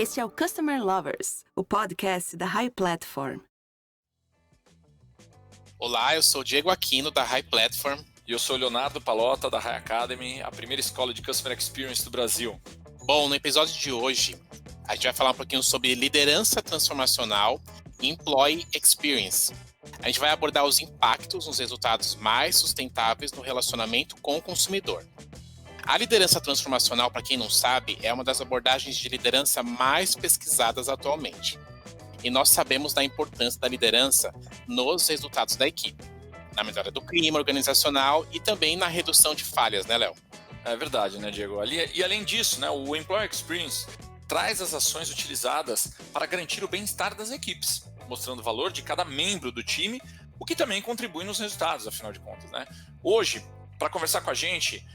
Este é o Customer Lovers, o podcast da High Platform. Olá, eu sou o Diego Aquino, da High Platform. E eu sou o Leonardo Palota, da High Academy, a primeira escola de Customer Experience do Brasil. Bom, no episódio de hoje, a gente vai falar um pouquinho sobre liderança transformacional e Employee Experience. A gente vai abordar os impactos nos resultados mais sustentáveis no relacionamento com o consumidor. A liderança transformacional, para quem não sabe, é uma das abordagens de liderança mais pesquisadas atualmente. E nós sabemos da importância da liderança nos resultados da equipe, na melhora do clima organizacional e também na redução de falhas, né, Léo? É verdade, né, Diego? E além disso, né, o Employee Experience traz as ações utilizadas para garantir o bem-estar das equipes, mostrando o valor de cada membro do time, o que também contribui nos resultados, afinal de contas, né? Hoje, para conversar com a gente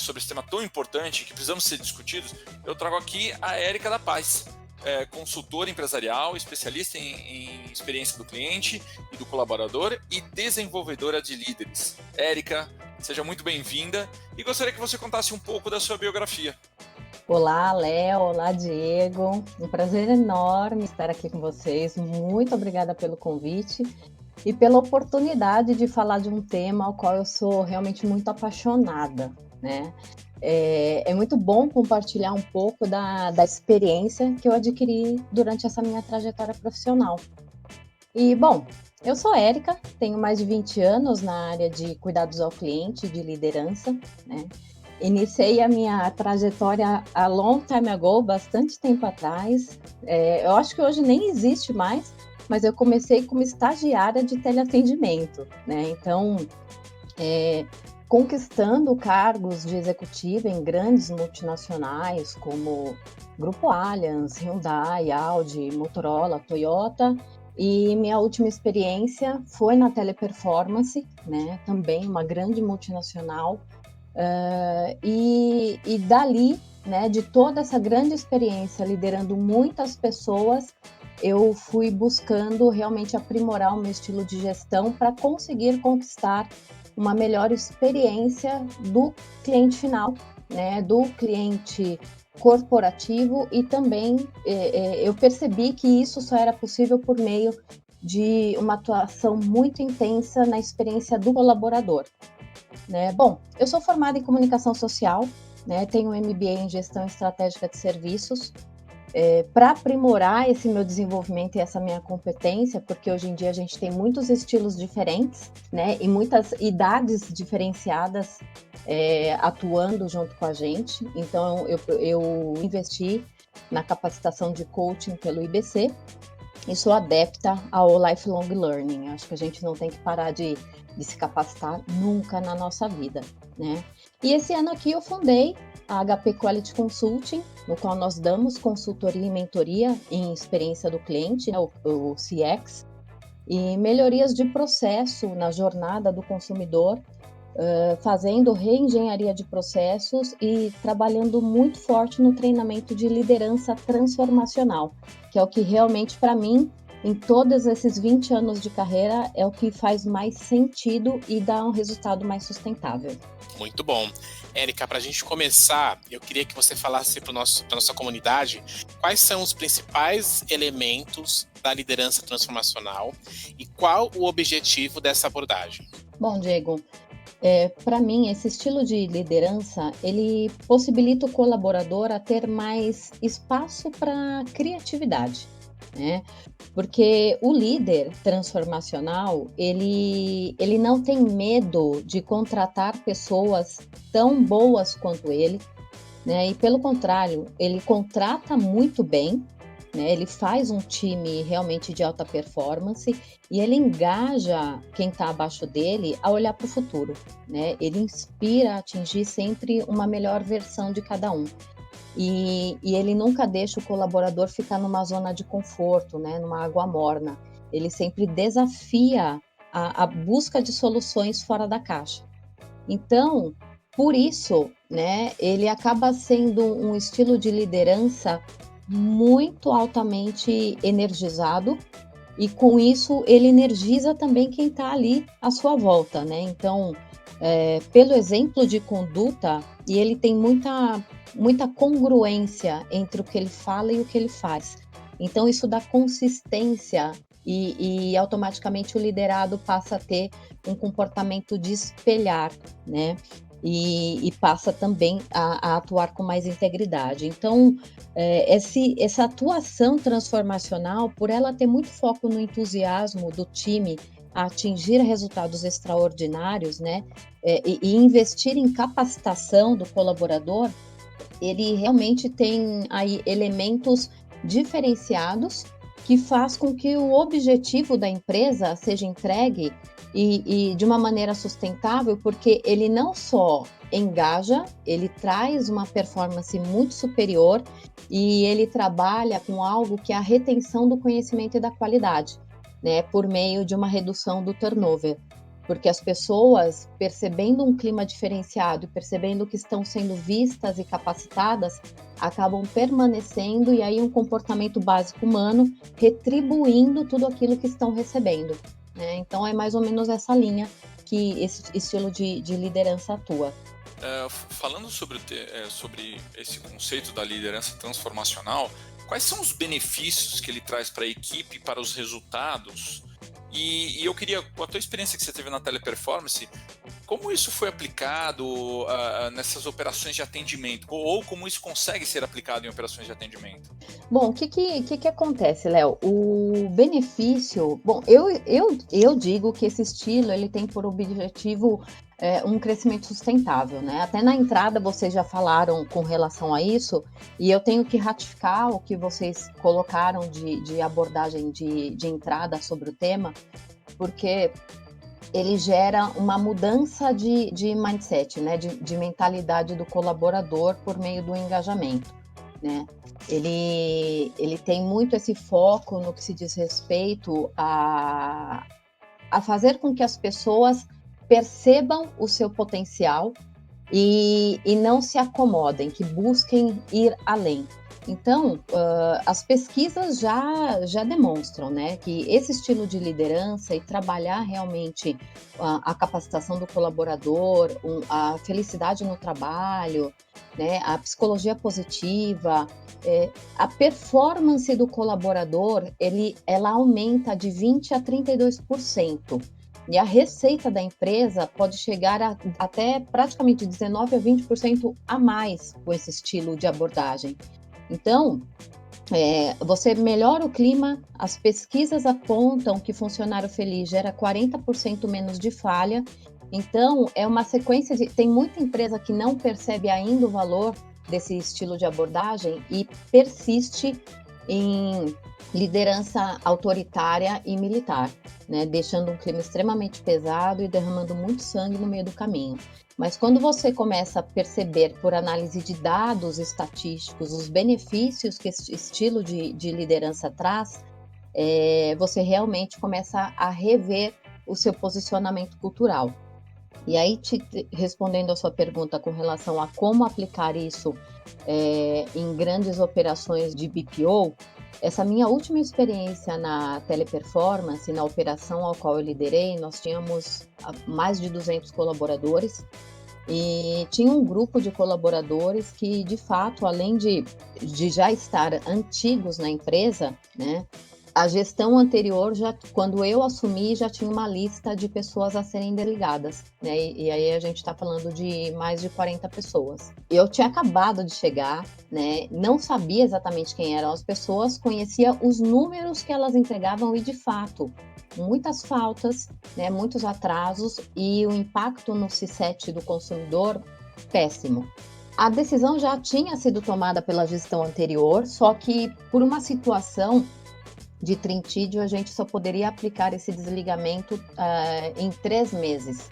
sobre esse tema tão importante que precisamos ser discutidos, eu trago aqui a Érica da Paz, consultora empresarial, especialista em experiência do cliente e do colaborador e desenvolvedora de líderes. Érica, seja muito bem-vinda e gostaria que você contasse um pouco da sua biografia. Olá, Léo. Olá, Diego. Um prazer enorme estar aqui com vocês. Muito obrigada pelo convite e pela oportunidade de falar de um tema ao qual eu sou realmente muito apaixonada, né? É muito bom compartilhar um pouco da experiência que eu adquiri durante essa minha trajetória profissional. E, bom, eu sou Érica, tenho mais de 20 anos na área de cuidados ao cliente, de liderança, né? Iniciei a minha trajetória a long time ago, bastante tempo atrás. Eu acho que hoje nem existe mais, mas eu comecei como estagiária de teleatendimento, né? Então, conquistando cargos de executiva em grandes multinacionais como Grupo Allianz, Hyundai, Audi, Motorola, Toyota. E minha última experiência foi na Teleperformance, né? Também uma grande multinacional. E dali, né, de toda essa grande experiência liderando muitas pessoas, eu fui buscando realmente aprimorar o meu estilo de gestão para conseguir conquistar uma melhor experiência do cliente final, né, do cliente corporativo, e também eu percebi que isso só era possível por meio de uma atuação muito intensa na experiência do colaborador, né? Bom, eu sou formada em comunicação social, né, tenho um MBA em gestão estratégica de serviços, para aprimorar esse meu desenvolvimento e essa minha competência, porque hoje em dia a gente tem muitos estilos diferentes, né, e muitas idades diferenciadas atuando junto com a gente. Então, eu investi na capacitação de coaching pelo IBC e sou adepta ao lifelong learning. Acho que a gente não tem que parar de se capacitar nunca na nossa vida, né? E esse ano aqui eu fundei a HP Quality Consulting, no qual nós damos consultoria e mentoria em experiência do cliente, né, o CX, e melhorias de processo na jornada do consumidor, fazendo reengenharia de processos e trabalhando muito forte no treinamento de liderança transformacional, que é o que realmente, para mim, em todos esses 20 anos de carreira, é o que faz mais sentido e dá um resultado mais sustentável. Muito bom. Érica, para a gente começar, eu queria que você falasse para a nossa comunidade quais são os principais elementos da liderança transformacional e qual o objetivo dessa abordagem. Bom, Diego, para mim, esse estilo de liderança, ele possibilita o colaborador a ter mais espaço para criatividade, né? Porque o líder transformacional, ele não tem medo de contratar pessoas tão boas quanto ele, né? E pelo contrário, ele contrata muito bem, né? Ele faz um time realmente de alta performance e ele engaja quem está abaixo dele a olhar para o futuro, né? Ele inspira a atingir sempre uma melhor versão de cada um. E ele nunca deixa o colaborador ficar numa zona de conforto, né, numa água morna. Ele sempre desafia a busca de soluções fora da caixa. Então, por isso, né, ele acaba sendo um estilo de liderança muito altamente energizado, e com isso ele energiza também quem está ali à sua volta, né? Então, pelo exemplo de conduta, e ele tem muita congruência entre o que ele fala e o que ele faz. Então, isso dá consistência e automaticamente o liderado passa a ter um comportamento de espelhar, né? E passa também a atuar com mais integridade. Então, essa atuação transformacional, por ela ter muito foco no entusiasmo do time a atingir resultados extraordinários, né? E investir em capacitação do colaborador, ele realmente tem aí elementos diferenciados que faz com que o objetivo da empresa seja entregue e de uma maneira sustentável, porque ele não só engaja, ele traz uma performance muito superior e ele trabalha com algo que é a retenção do conhecimento e da qualidade, né, por meio de uma redução do turnover. Porque as pessoas, percebendo um clima diferenciado e percebendo que estão sendo vistas e capacitadas, acabam permanecendo e aí um comportamento básico humano retribuindo tudo aquilo que estão recebendo, né? Então é mais ou menos essa linha que esse estilo de liderança atua. Falando sobre esse conceito da liderança transformacional, quais são os benefícios que ele traz para a equipe, para os resultados? E eu queria, com a tua experiência que você teve na Teleperformance, como isso foi aplicado nessas operações de atendimento? Ou como isso consegue ser aplicado em operações de atendimento? Bom, o que acontece, Léo? O benefício... Bom, eu digo que esse estilo ele tem por objetivo um crescimento sustentável, né? Até na entrada vocês já falaram com relação a isso, e eu tenho que ratificar o que vocês colocaram de abordagem de entrada sobre o tema, porque ele gera uma mudança de mindset, né? De mentalidade do colaborador por meio do engajamento, né? Ele tem muito esse foco no que se diz respeito a fazer com que as pessoas percebam o seu potencial e não se acomodem, que busquem ir além. Então, as pesquisas já demonstram, né, que esse estilo de liderança e trabalhar realmente a capacitação do colaborador, a felicidade no trabalho, né, a psicologia positiva, a performance do colaborador, ela aumenta de 20% a 32%. E a receita da empresa pode chegar até praticamente 19% a 20% a mais com esse estilo de abordagem. Então, você melhora o clima, as pesquisas apontam que funcionário feliz gera 40% menos de falha. Então, é uma sequência de... Tem muita empresa que não percebe ainda o valor desse estilo de abordagem e persiste em liderança autoritária e militar, né? Deixando um clima extremamente pesado e derramando muito sangue no meio do caminho. Mas quando você começa a perceber, por análise de dados estatísticos, os benefícios que esse estilo de liderança traz, você realmente começa a rever o seu posicionamento cultural. E aí, respondendo a sua pergunta com relação a como aplicar isso em grandes operações de BPO, essa minha última experiência na Teleperformance, na operação ao qual eu liderei, nós tínhamos mais de 200 colaboradores e tinha um grupo de colaboradores que, de fato, além de já estar antigos na empresa, né, a gestão anterior, quando eu assumi, já tinha uma lista de pessoas a serem delegadas, né? E aí a gente está falando de mais de 40 pessoas. Eu tinha acabado de chegar, né? Não sabia exatamente quem eram as pessoas, conhecia os números que elas entregavam e, de fato, muitas faltas, né? Muitos atrasos e o impacto no C7 do consumidor, péssimo. A decisão já tinha sido tomada pela gestão anterior, só que por uma situação de trintídio, a gente só poderia aplicar esse desligamento em 3 meses.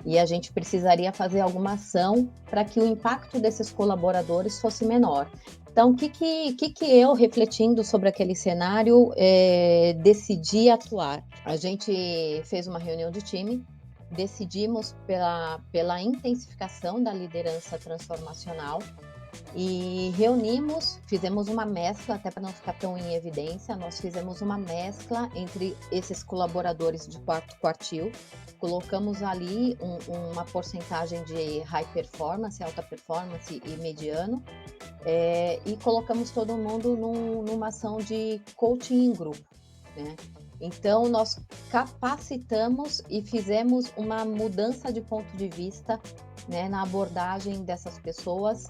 E a gente precisaria fazer alguma ação para que o impacto desses colaboradores fosse menor. Então, o que eu, refletindo sobre aquele cenário, decidi atuar? A gente fez uma reunião de time, decidimos pela intensificação da liderança transformacional e reunimos, fizemos uma mescla, até para não ficar tão em evidência, nós fizemos uma mescla entre esses colaboradores de quarto quartil, colocamos ali uma porcentagem de high performance, alta performance e mediano, e colocamos todo mundo numa ação de coaching em grupo, né? Então, nós capacitamos e fizemos uma mudança de ponto de vista, né, na abordagem dessas pessoas,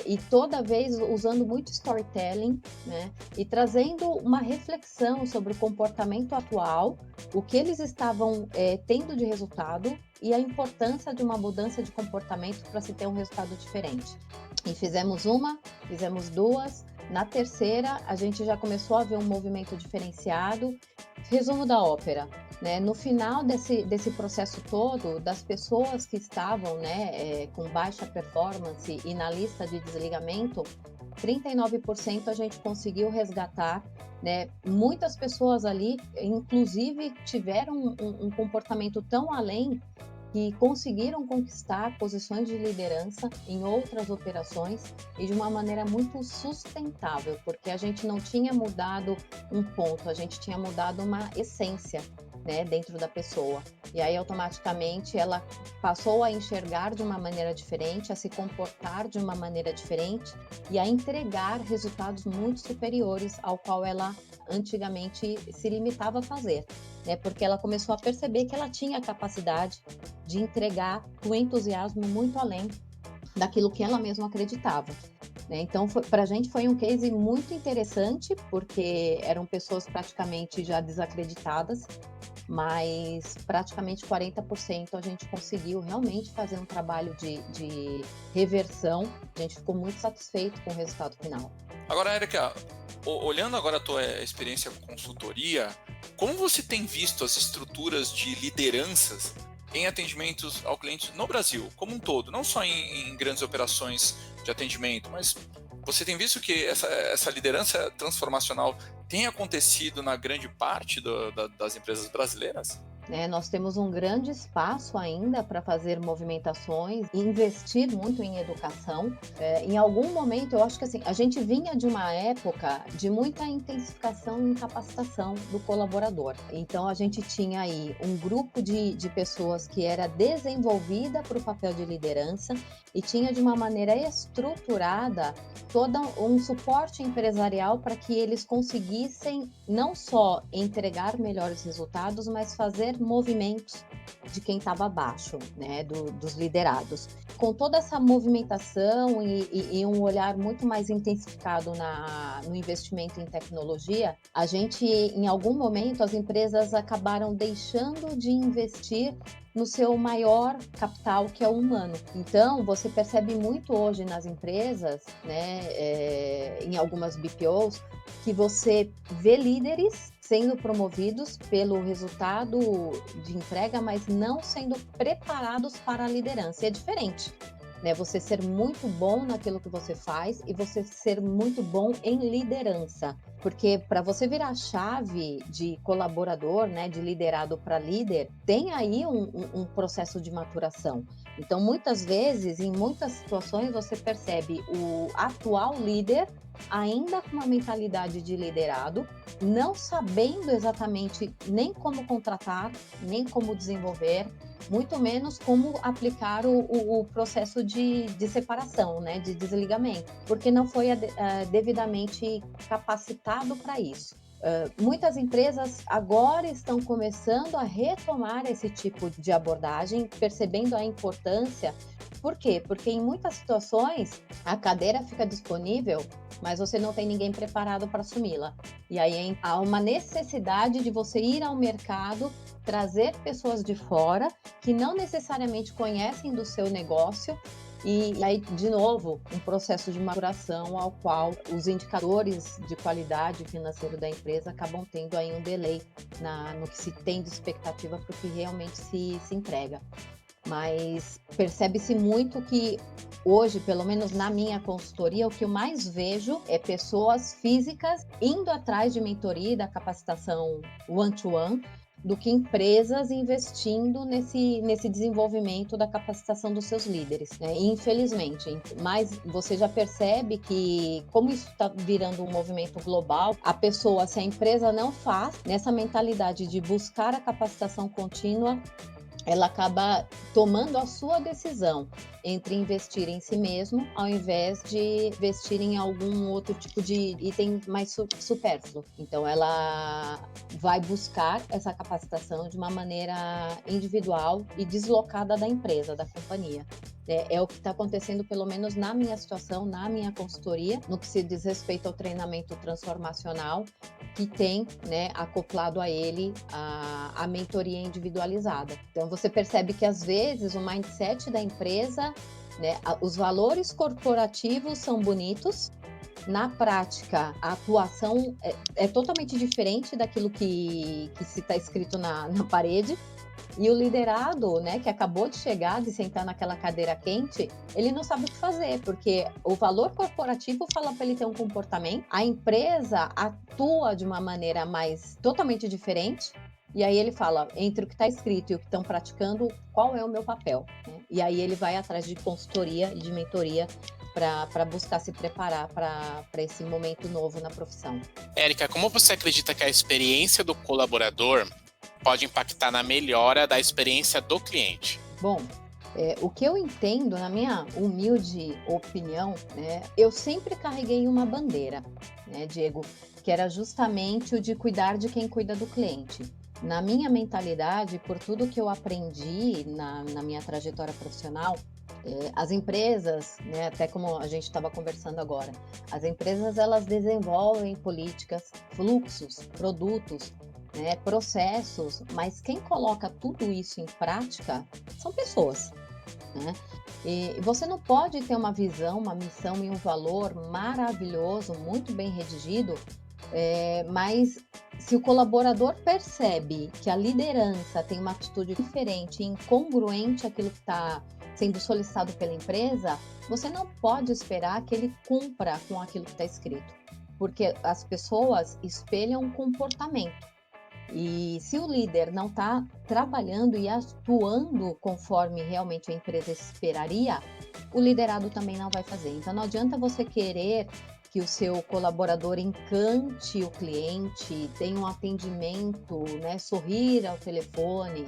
e toda vez usando muito storytelling, né, e trazendo uma reflexão sobre o comportamento atual, o que eles estavam tendo de resultado e a importância de uma mudança de comportamento para se ter um resultado diferente. E fizemos duas. Na terceira, a gente já começou a ver um movimento diferenciado. Resumo da ópera, né? No final desse processo todo, das pessoas que estavam, né, com baixa performance e na lista de desligamento, 39% a gente conseguiu resgatar, né? Muitas pessoas ali, inclusive, tiveram um comportamento tão além que conseguiram conquistar posições de liderança em outras operações e de uma maneira muito sustentável, porque a gente não tinha mudado um ponto, a gente tinha mudado uma essência, né, dentro da pessoa. E aí, automaticamente, ela passou a enxergar de uma maneira diferente, a se comportar de uma maneira diferente e a entregar resultados muito superiores ao qual ela antigamente se limitava a fazer, né? Porque ela começou a perceber que ela tinha a capacidade de entregar com entusiasmo muito além daquilo que ela mesma acreditava, né? Então, para a gente foi um case muito interessante, porque eram pessoas praticamente já desacreditadas, mas praticamente 40% a gente conseguiu realmente fazer um trabalho de reversão. A gente ficou muito satisfeito com o resultado final. Agora, Érica, olhando agora a tua experiência com consultoria, como você tem visto as estruturas de lideranças em atendimentos ao cliente no Brasil, como um todo, não só em grandes operações de atendimento, mas você tem visto que essa liderança transformacional tem acontecido na grande parte das empresas brasileiras? Nós temos um grande espaço ainda para fazer movimentações e investir muito em educação. Em algum momento, eu acho que assim, a gente vinha de uma época de muita intensificação em capacitação do colaborador. Então, a gente tinha aí um grupo de pessoas que era desenvolvida para o papel de liderança e tinha de uma maneira estruturada todo um suporte empresarial para que eles conseguissem não só entregar melhores resultados, mas fazer movimentos de quem estava abaixo, né, dos liderados. Com toda essa movimentação e um olhar muito mais intensificado no investimento em tecnologia, a gente, em algum momento, as empresas acabaram deixando de investir no seu maior capital, que é o humano. Então, você percebe muito hoje nas empresas, né, em algumas BPOs, que você vê líderes sendo promovidos pelo resultado de entrega, mas não sendo preparados para a liderança. É diferente, né? Você ser muito bom naquilo que você faz e você ser muito bom em liderança. Porque para você virar chave de colaborador, né, de liderado para líder, tem aí um processo de maturação. Então, muitas vezes, em muitas situações, você percebe o atual líder ainda com uma mentalidade de liderado, não sabendo exatamente nem como contratar, nem como desenvolver, muito menos como aplicar o processo de separação, né, de desligamento, porque não foi devidamente capacitado para isso. Muitas empresas agora estão começando a retomar esse tipo de abordagem, percebendo a importância. Por quê? Porque em muitas situações a cadeira fica disponível, mas você não tem ninguém preparado para assumi-la. E aí há uma necessidade de você ir ao mercado, trazer pessoas de fora que não necessariamente conhecem do seu negócio. E aí, de novo, um processo de maturação ao qual os indicadores de qualidade financeira da empresa acabam tendo aí um delay no que se tem de expectativa para o que realmente se entrega. Mas percebe-se muito que hoje, pelo menos na minha consultoria, o que eu mais vejo é pessoas físicas indo atrás de mentoria e da capacitação one-to-one, do que empresas investindo nesse desenvolvimento da capacitação dos seus líderes, né? Infelizmente, mas você já percebe que, como isso está virando um movimento global, a pessoa, se a empresa não faz, nessa mentalidade de buscar a capacitação contínua, ela acaba tomando a sua decisão entre investir em si mesmo, ao invés de investir em algum outro tipo de item mais supérfluo. Então, ela vai buscar essa capacitação de uma maneira individual e deslocada da empresa, da companhia. É o que está acontecendo, pelo menos na minha situação, na minha consultoria, no que se diz respeito ao treinamento transformacional, que tem, né, acoplado a ele a mentoria individualizada. Então, você percebe que, às vezes, o mindset da empresa, né, os valores corporativos são bonitos, na prática, a atuação é totalmente diferente daquilo que se está escrito na parede. E o liderado, né, que acabou de chegar, de sentar naquela cadeira quente, ele não sabe o que fazer, porque o valor corporativo fala para ele ter um comportamento, a empresa atua de uma maneira totalmente diferente, e aí ele fala, entre o que está escrito e o que estão praticando, qual é o meu papel? Né? E aí ele vai atrás de consultoria e de mentoria para buscar se preparar para esse momento novo na profissão. Érica, como você acredita que a experiência do colaborador pode impactar na melhora da experiência do cliente? Bom, o que eu entendo, na minha humilde opinião, né, eu sempre carreguei uma bandeira, né, Diego, que era justamente o de cuidar de quem cuida do cliente. Na minha mentalidade, por tudo que eu aprendi na minha trajetória profissional, as empresas, né, até como a gente estava conversando agora, as empresas elas desenvolvem políticas, fluxos, produtos, né, processos, mas quem coloca tudo isso em prática são pessoas, né? E você não pode ter uma visão, uma missão e um valor maravilhoso, muito bem redigido, mas se o colaborador percebe que a liderança tem uma atitude diferente, incongruente àquilo que está sendo solicitado pela empresa, você não pode esperar que ele cumpra com aquilo que está escrito, porque as pessoas espelham um comportamento. E se o líder não está trabalhando e atuando conforme realmente a empresa esperaria, o liderado também não vai fazer. Então não adianta você querer que o seu colaborador encante o cliente, tenha um atendimento, né, sorrir ao telefone,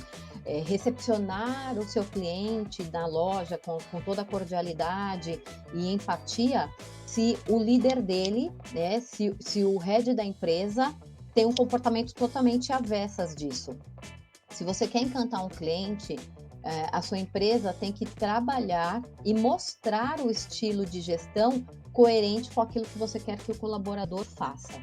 recepcionar o seu cliente na loja com toda a cordialidade e empatia, se o líder dele, né, se o head da empresa tem um comportamento totalmente avessas disso. Se você quer encantar um cliente, a sua empresa tem que trabalhar e mostrar o estilo de gestão coerente com aquilo que você quer que o colaborador faça.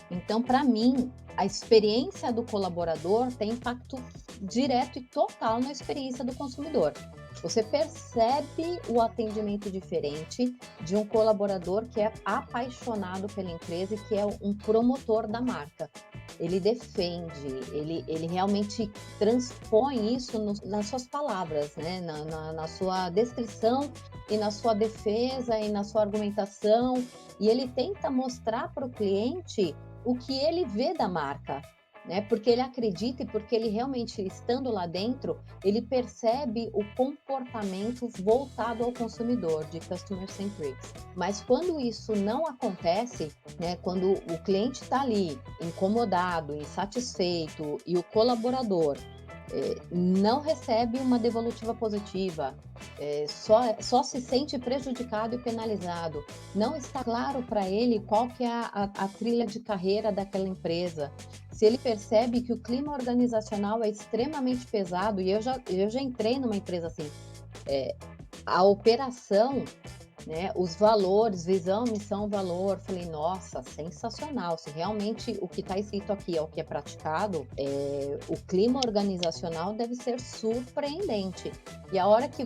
Então, para mim, a experiência do colaborador tem impacto direto e total na experiência do consumidor. Você percebe o atendimento diferente de um colaborador que é apaixonado pela empresa e que é um promotor da marca. Ele defende, ele realmente transpõe isso nas suas palavras, né? na sua descrição e na sua defesa e na sua argumentação. E ele tenta mostrar para o cliente o que ele vê da marca, né? Porque ele acredita e porque ele realmente, estando lá dentro, ele percebe o comportamento voltado ao consumidor, de Customer Centrics. Mas quando isso não acontece, né, quando o cliente está ali incomodado, insatisfeito e o colaborador não recebe uma devolutiva positiva, só se sente prejudicado e penalizado, não está claro para ele qual que é a trilha de carreira daquela empresa, se ele percebe que o clima organizacional é extremamente pesado, e eu já entrei numa empresa assim, a operação, né, os valores, visão, missão, valor, falei, nossa, sensacional, se realmente o que está escrito aqui é o que é praticado, o clima organizacional deve ser surpreendente. E a hora que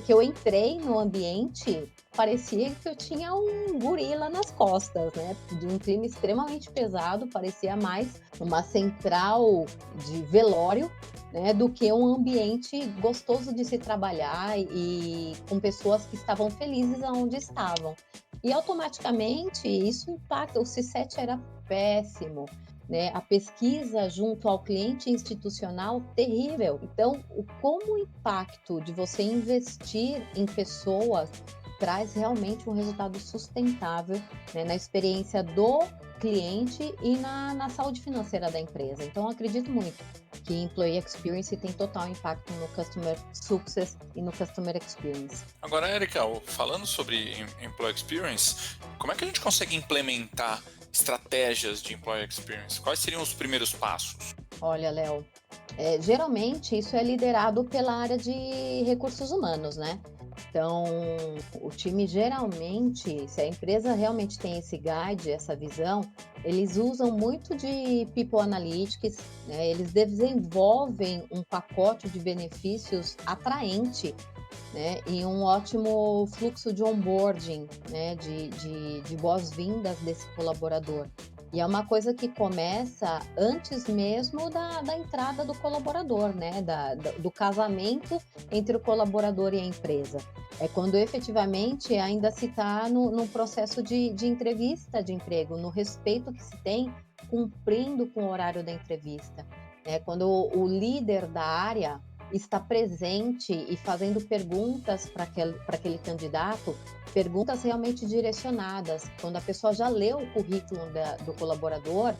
eu entrei no ambiente, parecia que eu tinha um gorila nas costas, né, de um clima extremamente pesado, parecia mais uma central de velório, né, do que um ambiente gostoso de se trabalhar e com pessoas que estavam felizes aonde estavam. E automaticamente isso impacta, o C7 era péssimo. né? A pesquisa junto ao cliente institucional, terrível. Então, como o impacto de você investir em pessoas traz realmente um resultado sustentável, né, na experiência do cliente e na saúde financeira da empresa. Então, eu acredito muito que Employee Experience tem total impacto no Customer Success e no Customer Experience. Agora, Érica, falando sobre Employee Experience, como é que a gente consegue implementar estratégias de Employee Experience? Quais seriam os primeiros passos? Olha, Léo, geralmente isso é liderado pela área de recursos humanos, né? Então, o time geralmente, se a empresa realmente tem esse guide, essa visão, eles usam muito de People Analytics, né? Eles desenvolvem um pacote de benefícios atraente, né? E um ótimo fluxo de onboarding, né? De boas-vindas desse colaborador. E é uma coisa que começa antes mesmo da entrada do colaborador, né? Do casamento entre o colaborador e a empresa. É quando efetivamente ainda se está num processo de entrevista de emprego, no respeito que se tem, cumprindo com o horário da entrevista. Quando o líder da área está presente e fazendo perguntas para aquele candidato, perguntas realmente direcionadas, quando a pessoa já leu o currículo do colaborador,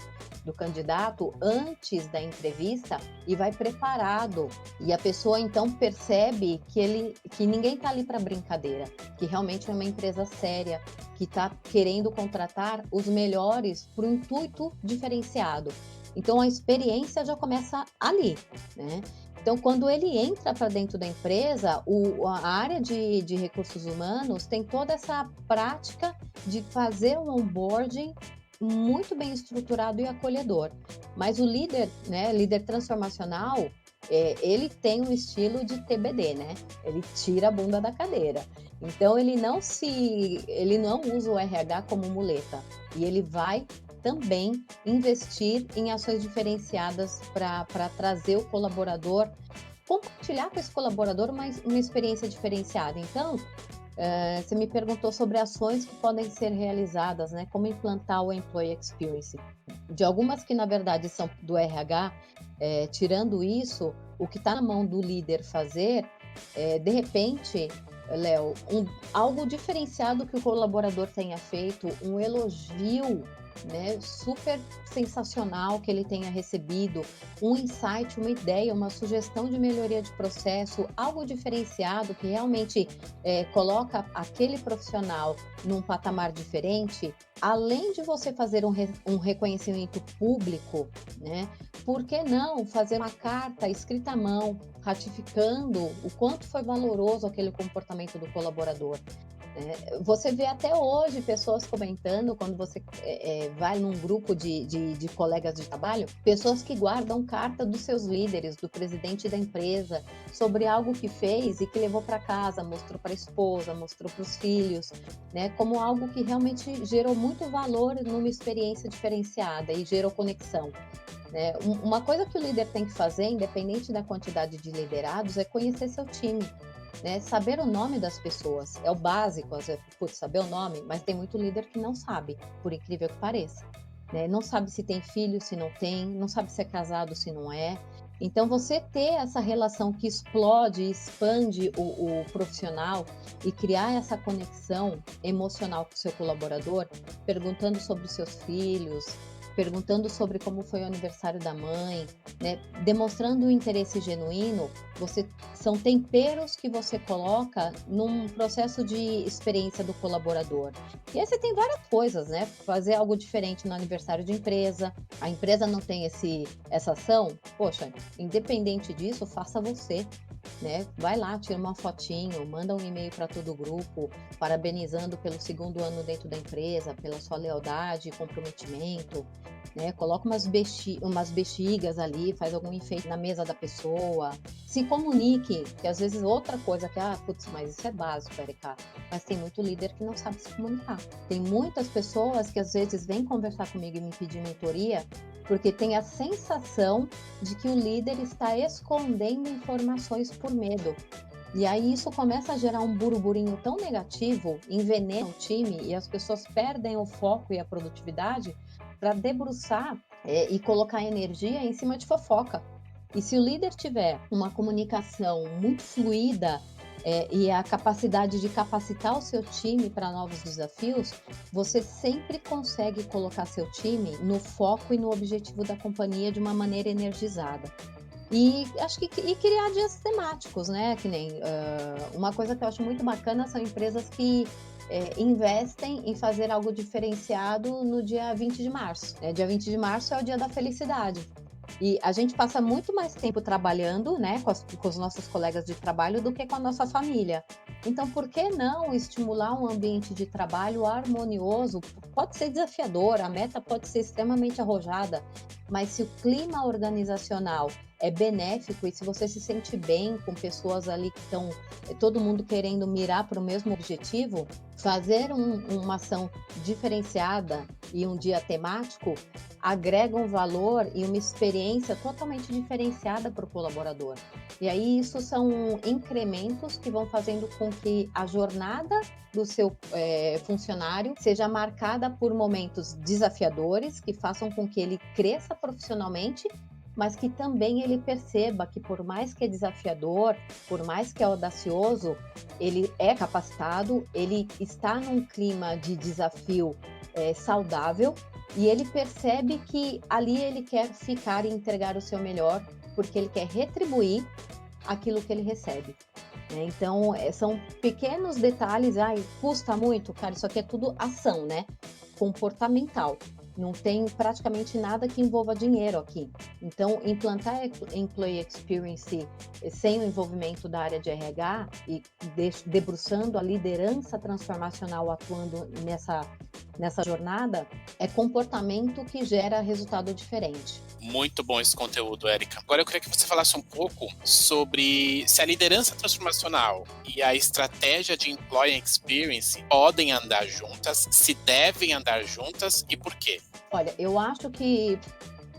do candidato, antes da entrevista e vai preparado. E a pessoa então percebe que ninguém está ali para brincadeira, que realmente é uma empresa séria, que está querendo contratar os melhores para um intuito diferenciado. Então a experiência já começa ali, né? Então, quando ele entra para dentro da empresa, a área de recursos humanos tem toda essa prática de fazer um onboarding muito bem estruturado e acolhedor. Mas o líder, né, líder transformacional, ele tem um estilo de TBD, né? Ele tira a bunda da cadeira. Então, ele não usa o RH como muleta. E ele vai também investir em ações diferenciadas para trazer o colaborador, compartilhar com esse colaborador uma experiência diferenciada. Então, você me perguntou sobre ações que podem ser realizadas, né? Como implantar o Employee Experience. De algumas que, na verdade, são do RH, tirando isso, o que está na mão do líder fazer, de repente, Léo, algo diferenciado que o colaborador tenha feito, um elogio, né, super sensacional que ele tenha recebido, um insight, uma ideia, uma sugestão de melhoria de processo, algo diferenciado que realmente coloca aquele profissional num patamar diferente, além de você fazer um reconhecimento público, né, por que não fazer uma carta escrita à mão, ratificando o quanto foi valoroso aquele comportamento do colaborador? Você vê até hoje pessoas comentando, quando você vai num grupo de colegas de trabalho, pessoas que guardam carta dos seus líderes, do presidente da empresa, sobre algo que fez e que levou para casa, mostrou para a esposa, mostrou para os filhos, né, como algo que realmente gerou muito valor numa experiência diferenciada e gerou conexão. Uma coisa que o líder tem que fazer, independente da quantidade de liderados, é conhecer seu time. Né? Saber o nome das pessoas é o básico, às vezes, saber o nome, mas tem muito líder que não sabe, por incrível que pareça. Né? Não sabe se tem filho, se não tem, não sabe se é casado, se não é. Então, você ter essa relação que explode, expande o profissional e criar essa conexão emocional com o seu colaborador, perguntando sobre os seus filhos, perguntando sobre como foi o aniversário da mãe, né? Demonstrando um interesse genuíno, são temperos que você coloca num processo de experiência do colaborador. E aí você tem várias coisas, né? Fazer algo diferente no aniversário de empresa, a empresa não tem essa ação, poxa, independente disso, faça você. Né? Vai lá, tira uma fotinho, manda um e-mail para todo o grupo, parabenizando pelo 2º ano dentro da empresa, pela sua lealdade e comprometimento, né? Coloca umas bexigas ali, faz algum enfeite na mesa da pessoa, se comunique, que às vezes outra coisa que, mas isso é básico, Erika, mas tem muito líder que não sabe se comunicar. Tem muitas pessoas que às vezes vêm conversar comigo e me pedir mentoria, porque tem a sensação de que o líder está escondendo informações por medo. E aí isso começa a gerar um burburinho tão negativo, envenena o time e as pessoas perdem o foco e a produtividade para debruçar e colocar energia em cima de fofoca. E se o líder tiver uma comunicação muito fluida, e a capacidade de capacitar o seu time para novos desafios, você sempre consegue colocar seu time no foco e no objetivo da companhia de uma maneira energizada. E acho que criar dias temáticos, né? Que nem uma coisa que eu acho muito bacana são empresas que investem em fazer algo diferenciado no dia 20 de março. Né? Dia 20 de março é o dia da felicidade. E a gente passa muito mais tempo trabalhando, né, com os nossos colegas de trabalho do que com a nossa família. Então, por que não estimular um ambiente de trabalho harmonioso? Pode ser desafiador, a meta pode ser extremamente arrojada, mas se o clima organizacional é benéfico e se você se sente bem com pessoas ali que estão, todo mundo querendo mirar para o mesmo objetivo, fazer uma ação diferenciada e um dia temático agrega um valor e uma experiência totalmente diferenciada para o colaborador. E aí isso são incrementos que vão fazendo com que a jornada do seu funcionário seja marcada por momentos desafiadores, que façam com que ele cresça profissionalmente, mas que também ele perceba que por mais que é desafiador, por mais que é audacioso, ele é capacitado, ele está num clima de desafio saudável, e ele percebe que ali ele quer ficar e entregar o seu melhor, porque ele quer retribuir aquilo que ele recebe. Né? Então, são pequenos detalhes, custa muito, cara, isso aqui é tudo ação, né? Comportamental. Não tem praticamente nada que envolva dinheiro aqui. Então, implantar Employee Experience sem o envolvimento da área de RH e debruçando a liderança transformacional atuando nessa jornada, é comportamento que gera resultado diferente. Muito bom esse conteúdo, Érica. Agora eu queria que você falasse um pouco sobre se a liderança transformacional e a estratégia de Employee Experience podem andar juntas, se devem andar juntas e por quê? Olha, eu acho que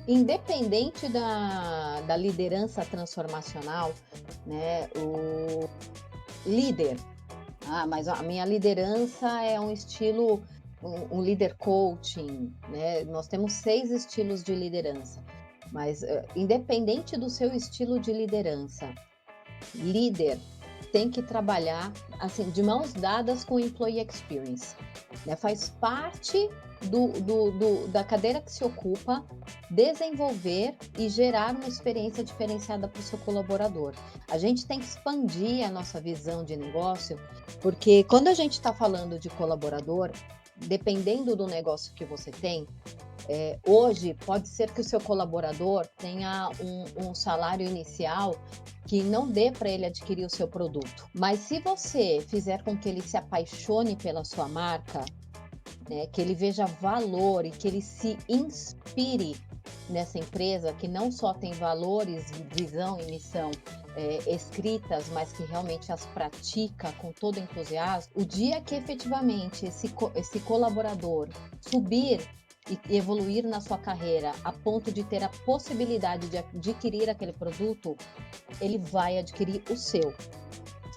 independente da liderança transformacional, né, o líder, mas a minha liderança é um estilo, um líder coaching, né? Nós temos 6 estilos de liderança, mas independente do seu estilo de liderança, líder tem que trabalhar assim de mãos dadas com o Employee Experience, né? Faz parte da cadeira que se ocupa, desenvolver e gerar uma experiência diferenciada para o seu colaborador. A gente tem que expandir a nossa visão de negócio, porque quando a gente está falando de colaborador, dependendo do negócio que você tem, hoje pode ser que o seu colaborador tenha um salário inicial que não dê para ele adquirir o seu produto. Mas se você fizer com que ele se apaixone pela sua marca, né, que ele veja valor e que ele se inspire nessa empresa que não só tem valores, visão e missão escritas, mas que realmente as pratica com todo entusiasmo, o dia que efetivamente esse colaborador subir e evoluir na sua carreira a ponto de ter a possibilidade de adquirir aquele produto, ele vai adquirir o seu,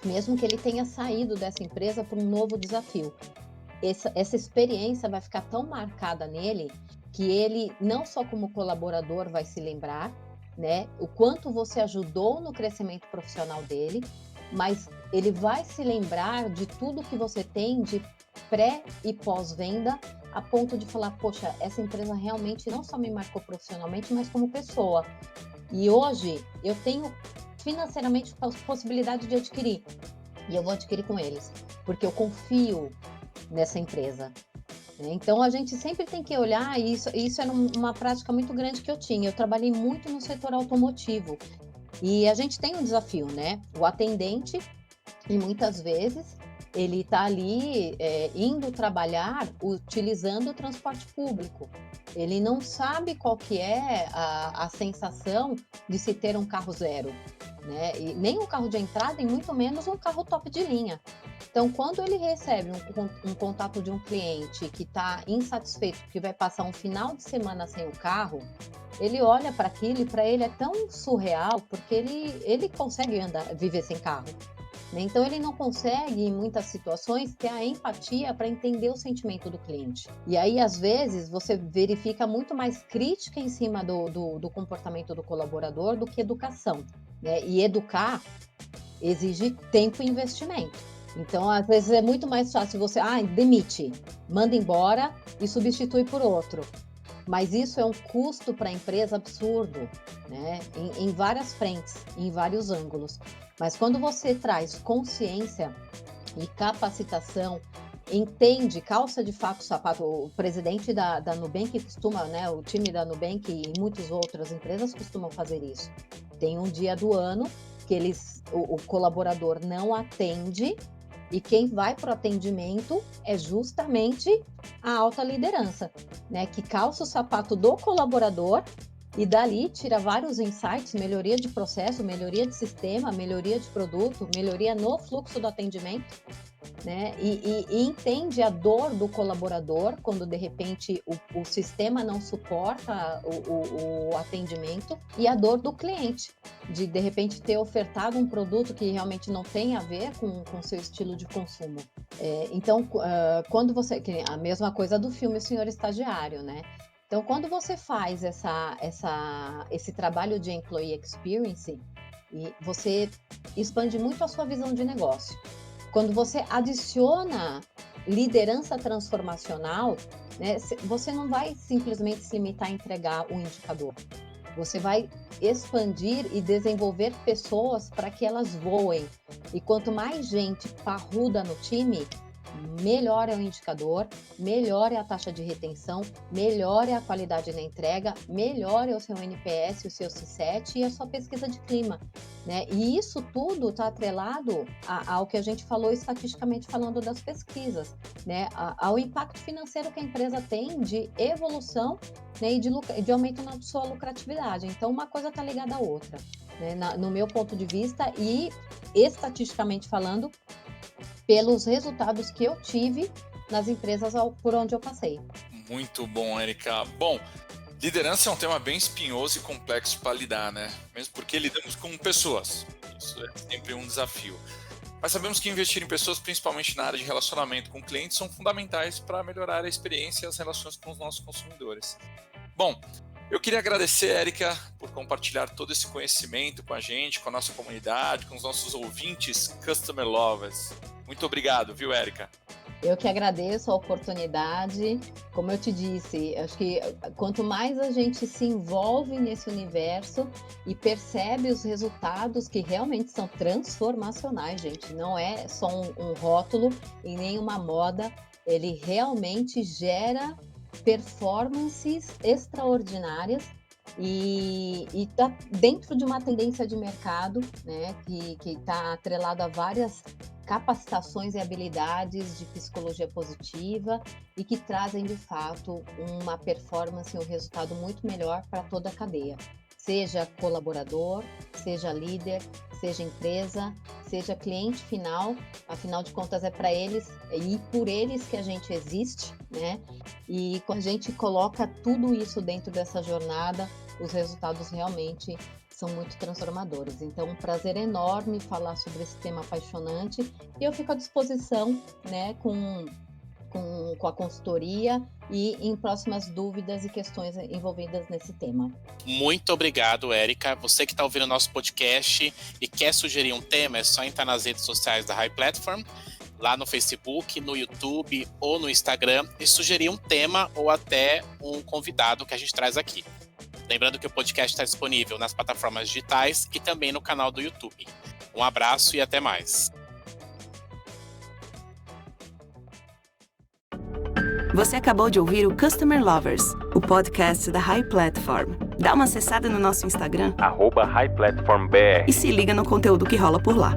mesmo que ele tenha saído dessa empresa para um novo desafio. Essa experiência vai ficar tão marcada nele que ele, não só como colaborador, vai se lembrar, né, o quanto você ajudou no crescimento profissional dele, mas ele vai se lembrar de tudo que você tem de pré e pós-venda, a ponto de falar, poxa, essa empresa realmente não só me marcou profissionalmente, mas como pessoa. E hoje eu tenho financeiramente a possibilidade de adquirir, e eu vou adquirir com eles, porque eu confio nessa empresa. Então a gente sempre tem que olhar isso era uma prática muito grande que eu tinha. Eu trabalhei muito no setor automotivo e a gente tem um desafio, né? O atendente, e muitas vezes ele está ali indo trabalhar utilizando o transporte público. Ele não sabe qual que é a sensação de se ter um carro zero, né? E nem um carro de entrada e muito menos um carro top de linha. Então, quando ele recebe um contato de um cliente que está insatisfeito, que vai passar um final de semana sem o carro, ele olha para aquilo e para ele é tão surreal, porque ele consegue viver sem carro. né? Então, ele não consegue, em muitas situações, ter a empatia para entender o sentimento do cliente. E aí, às vezes, você verifica muito mais crítica em cima do comportamento do colaborador do que educação, né? E educar exige tempo e investimento. Então, às vezes, é muito mais fácil você, demite, manda embora e substitui por outro. Mas isso é um custo para a empresa absurdo, né? Em várias frentes, em vários ângulos. Mas quando você traz consciência e capacitação, entende, calça de fato o sapato, o presidente da Nubank costuma, né? O time da Nubank e muitas outras empresas costumam fazer isso. Tem um dia do ano que o colaborador não atende, e quem vai para o atendimento é justamente a alta liderança, né? Que calça o sapato do colaborador e dali tira vários insights, melhoria de processo, melhoria de sistema, melhoria de produto, melhoria no fluxo do atendimento, né? E entende a dor do colaborador quando de repente o sistema não suporta o atendimento, e a dor do cliente de repente ter ofertado um produto que realmente não tem a ver com o seu estilo de consumo. Então, quando você... A mesma coisa do filme O Senhor Estagiário, né? Então, quando você faz esse trabalho de employee experience, você expande muito a sua visão de negócio. Quando você adiciona liderança transformacional, né, você não vai simplesmente se limitar a entregar o indicador. Você vai expandir e desenvolver pessoas para que elas voem. E quanto mais gente parruda no time, melhor é o indicador, melhor é a taxa de retenção, melhor é a qualidade na entrega, melhor é o seu NPS, o seu C7 e a sua pesquisa de clima, né? E isso tudo está atrelado ao que a gente falou estatisticamente falando das pesquisas, né? Ao impacto financeiro que a empresa tem de evolução, né? E de aumento na sua lucratividade. Então, uma coisa está ligada à outra, né? No meu ponto de vista e estatisticamente falando, pelos resultados que eu tive nas empresas por onde eu passei. Muito bom, Érica. Bom, liderança é um tema bem espinhoso e complexo para lidar, né? Mesmo porque lidamos com pessoas. Isso é sempre um desafio. Mas sabemos que investir em pessoas, principalmente na área de relacionamento com clientes, são fundamentais para melhorar a experiência e as relações com os nossos consumidores. Bom, eu queria agradecer, Érica, por compartilhar todo esse conhecimento com a gente, com a nossa comunidade, com os nossos ouvintes Customer Lovers. Muito obrigado, viu, Érica? Eu que agradeço a oportunidade. Como eu te disse, acho que quanto mais a gente se envolve nesse universo e percebe os resultados que realmente são transformacionais, gente, não é só um rótulo e nem uma moda, ele realmente gera performances extraordinárias e está dentro de uma tendência de mercado, né, que está atrelada a várias capacitações e habilidades de psicologia positiva e que trazem de fato uma performance e um resultado muito melhor para toda a cadeia, seja colaborador, seja líder, seja empresa, seja cliente final. Afinal de contas é para eles e por eles que a gente existe, né? E quando a gente coloca tudo isso dentro dessa jornada, os resultados realmente são muito transformadores. Então, um prazer enorme falar sobre esse tema apaixonante e eu fico à disposição, né, com a consultoria e em próximas dúvidas e questões envolvidas nesse tema. Muito obrigado, Érica. Você que está ouvindo o nosso podcast e quer sugerir um tema, é só entrar nas redes sociais da High Platform, lá no Facebook, no YouTube ou no Instagram e sugerir um tema ou até um convidado que a gente traz aqui. Lembrando que o podcast está disponível nas plataformas digitais e também no canal do YouTube. Um abraço e até mais. Você acabou de ouvir o Customer Lovers, o podcast da High Platform. Dá uma acessada no nosso Instagram, @HighPlatformBR. e se liga no conteúdo que rola por lá.